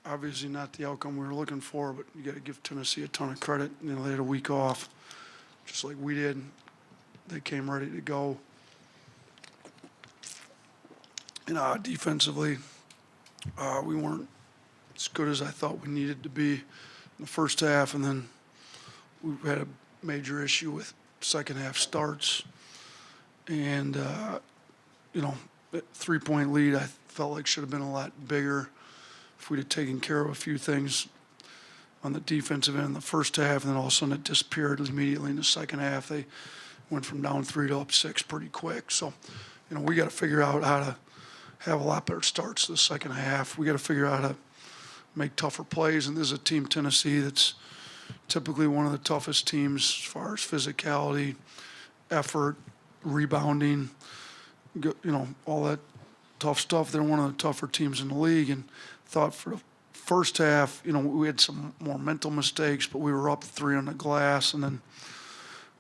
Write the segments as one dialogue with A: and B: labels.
A: obviously not the outcome we were looking for, but you got to give Tennessee a ton of credit. You know, they had a week off, just like we did. They came ready to go. You know, defensively, we weren't as good as I thought we needed to be in the first half, and then we had a major issue with second half starts. And, you know, that 3-point lead I felt like should have been a lot bigger if we'd have taken care of a few things on the defensive end in the first half, and then all of a sudden it disappeared immediately in the second half. They went from down 3 to up 6 pretty quick. So, you know, we got to figure out how to have a lot better starts the second half. We got to figure out how to make tougher plays, and this is a team, Tennessee, that's typically one of the toughest teams as far as physicality, effort, rebounding, you know, all that tough stuff. They're one of the tougher teams in the league, and thought for the first half, you know, we had some more mental mistakes, but we were up 3 on the glass, and then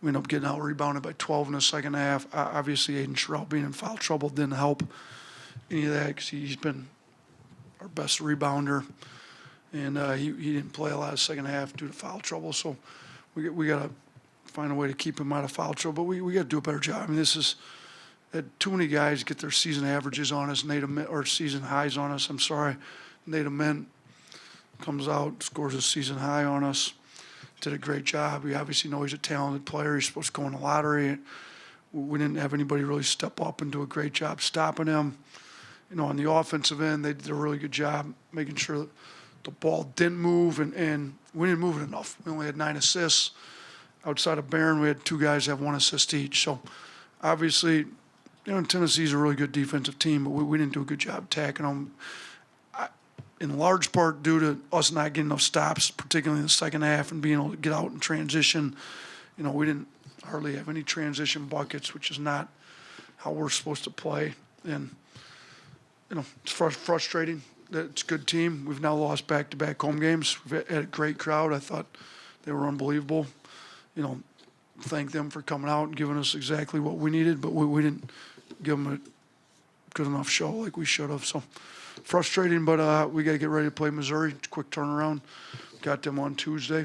A: we ended up getting out rebounded by 12 in the second half. Obviously, Aiden Sherrill being in foul trouble didn't help any of that because he's been our best rebounder, and he didn't play a lot of second half due to foul trouble. So we got to find a way to keep him out of foul trouble. But we got to do a better job. I mean, this is too many guys get their season averages on us, or season highs on us. I'm sorry, Nate Oats comes out, scores a season high on us. Did a great job. We obviously know he's a talented player. He's supposed to go in the lottery. We didn't have anybody really step up and do a great job stopping him. You know, on the offensive end, they did a really good job making sure that the ball didn't move, and we didn't move it enough. We only had 9 assists. Outside of Barron, we had 2 guys have 1 assist each. So, obviously, you know, Tennessee's a really good defensive team, but we didn't do a good job attacking them. In large part due to us not getting enough stops, particularly in the second half, and being able to get out and transition. You know, we didn't hardly have any transition buckets, which is not how we're supposed to play. And, you know, it's frustrating. It's a good team. We've now lost back-to-back home games. We've had a great crowd. I thought they were unbelievable. You know, thank them for coming out and giving us exactly what we needed, but we didn't give them a good enough show like we should have. So frustrating, but we got to get ready to play Missouri. It's a quick turnaround. Got them on Tuesday,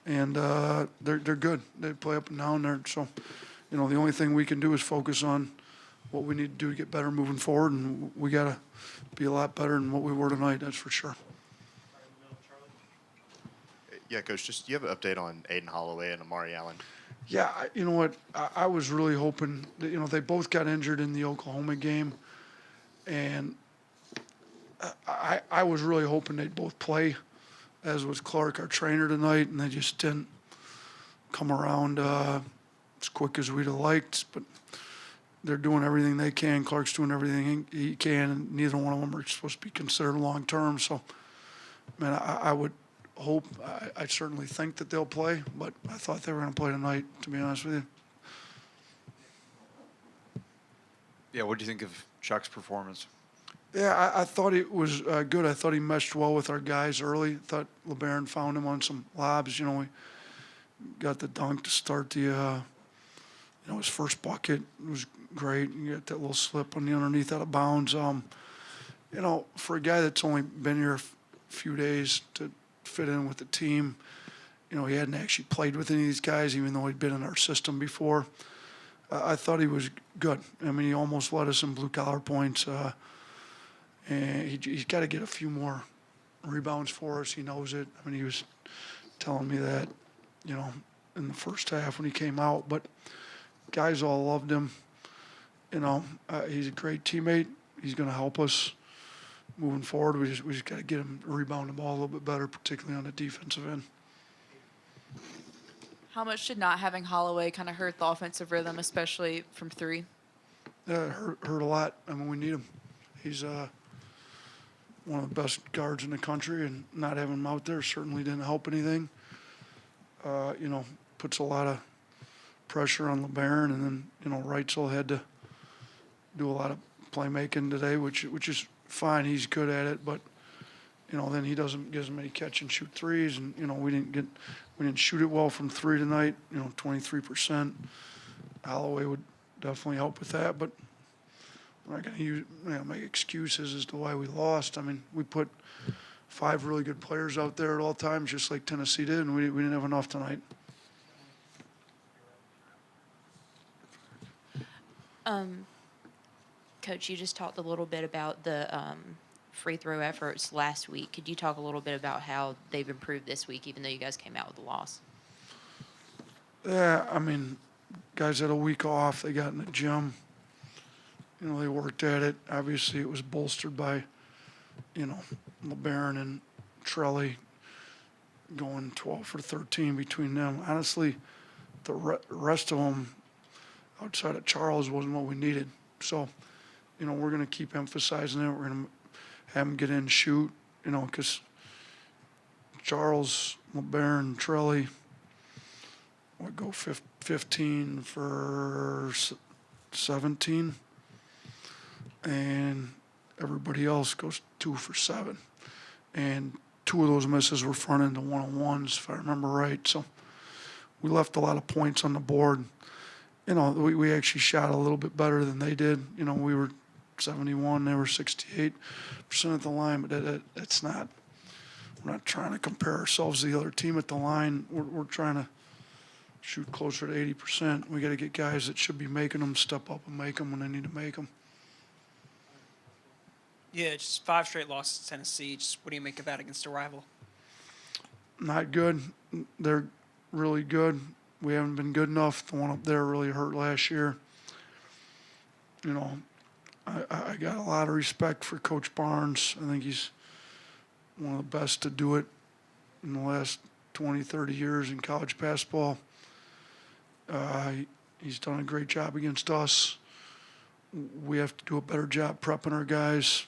A: and they're good. They play up and down there. So, you know, the only thing we can do is focus on what we need to do to get better moving forward, and we got to be a lot better than what we were tonight, that's for sure.
B: Yeah, Coach, just do you have an update on Aiden Holloway and Amari Allen?
A: Yeah, you know what? I was really hoping that, you know, they both got injured in the Oklahoma game, and I was really hoping they'd both play, as was Clark, our trainer, tonight, and they just didn't come around as quick as we'd have liked. But they're doing everything they can. Clark's doing everything he can, and neither one of them are supposed to be considered long-term. So, man, I would hope, I certainly think that they'll play, but I thought they were going to play tonight, to be honest with you.
C: Yeah, what do you think of Chuck's performance?
A: Yeah, I thought it was good. I thought he meshed well with our guys early. I thought LeBaron found him on some lobs. You know, we got the dunk to start the, you know, his first bucket. It was great. You got that little slip on the underneath out of bounds. You know, for a guy that's only been here a few days to fit in with the team, you know, he hadn't actually played with any of these guys, even though he'd been in our system before. I thought he was good. I mean, he almost led us in blue-collar points. And he's got to get a few more rebounds for us. He knows it. I mean, he was telling me that, you know, in the first half when he came out. But guys all loved him. You know, he's a great teammate. He's going to help us moving forward. We just got to get him to rebound the ball a little bit better, particularly on the defensive end.
D: How much did not having Holloway kind of hurt the offensive rhythm, especially from 3?
A: It hurt a lot. I mean, we need him. He's one of the best guards in the country, and not having him out there certainly didn't help anything. You know, puts a lot of pressure on LeBaron, and then, you know, Reitzel had to do a lot of playmaking today, which is fine. He's good at it, but, you know, then he doesn't get as many catch and shoot threes, and, you know, we didn't shoot it well from 3 tonight. You know, 23%. Holloway would definitely help with that, but we're not going to make excuses as to why we lost. I mean, we put 5 really good players out there at all times, just like Tennessee did, and we didn't have enough tonight.
E: Coach, you just talked a little bit about the free throw efforts last week. Could you talk a little bit about how they've improved this week, even though you guys came out with a loss?
A: Yeah, I mean, guys had a week off. They got in the gym. They worked at it. Obviously, it was bolstered by, LeBaron and Trelly going 12 for 13 between them. Honestly, the rest of them outside of Charles wasn't what we needed. So, we're going to keep emphasizing it. We're going to have them get in and shoot, because Charles, LeBaron, Trelly would go 15 for 17, and everybody else goes 2 for 7. And 2 of those misses were front end to one-on-ones, if I remember right. So we left a lot of points on the board. We actually shot a little bit better than they did. We were 71, they were 68% at the line, but that's not. We're not trying to compare ourselves to the other team at the line. We're trying to shoot closer to 80%. We got to get guys that should be making them step up and make them when they need to make them.
F: Yeah, just 5 straight losses to Tennessee. Just what do you make of that against a rival?
A: Not good. They're really good. We haven't been good enough. The one up there really hurt last year. I got a lot of respect for Coach Barnes. I think he's one of the best to do it in the last 20, 30 years in college basketball. He's done a great job against us. We have to do a better job prepping our guys.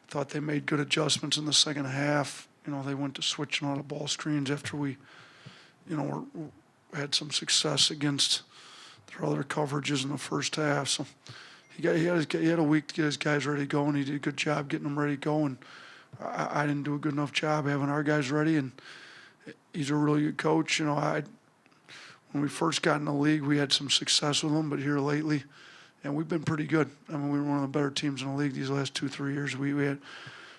A: Thought they made good adjustments in the second half. They went to switching out of ball screens after we, had some success against their other coverages in the first half. So he had a week to get his guys ready to go, and he did a good job getting them ready to go. And I didn't do a good enough job having our guys ready. And he's a really good coach. When we first got in the league, we had some success with him, but here lately, and we've been pretty good. I mean, we were one of the better teams in the league these last 2-3 years. We had,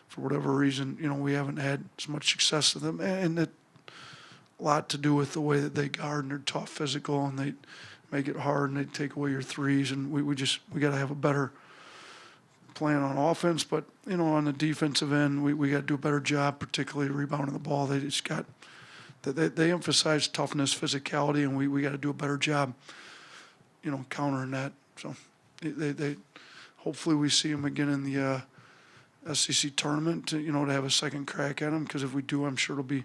A: for whatever reason, we haven't had as much success with them, and it a lot to do with the way that they guard, and they're tough, physical, and they make it hard, and they take away your threes, and we got to have a better plan on offense, but on the defensive end, we got to do a better job, particularly rebounding the ball. They just got they emphasize toughness, physicality, and we got to do a better job, countering that. So they hopefully we see them again in the SEC tournament to have a second crack at them, because if we do, I'm sure it'll be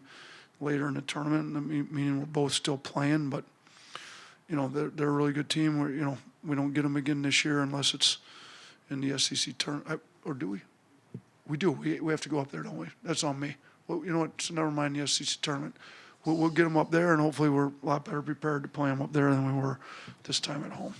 A: later in the tournament, meaning we're both still playing, but they're a really good team. We don't get them again this year unless it's in the SEC tournament, or do we? We do. We have to go up there, don't we? That's on me. Well, you know what? So never mind the SEC tournament. We'll get them up there, and hopefully we're a lot better prepared to play them up there than we were this time at home.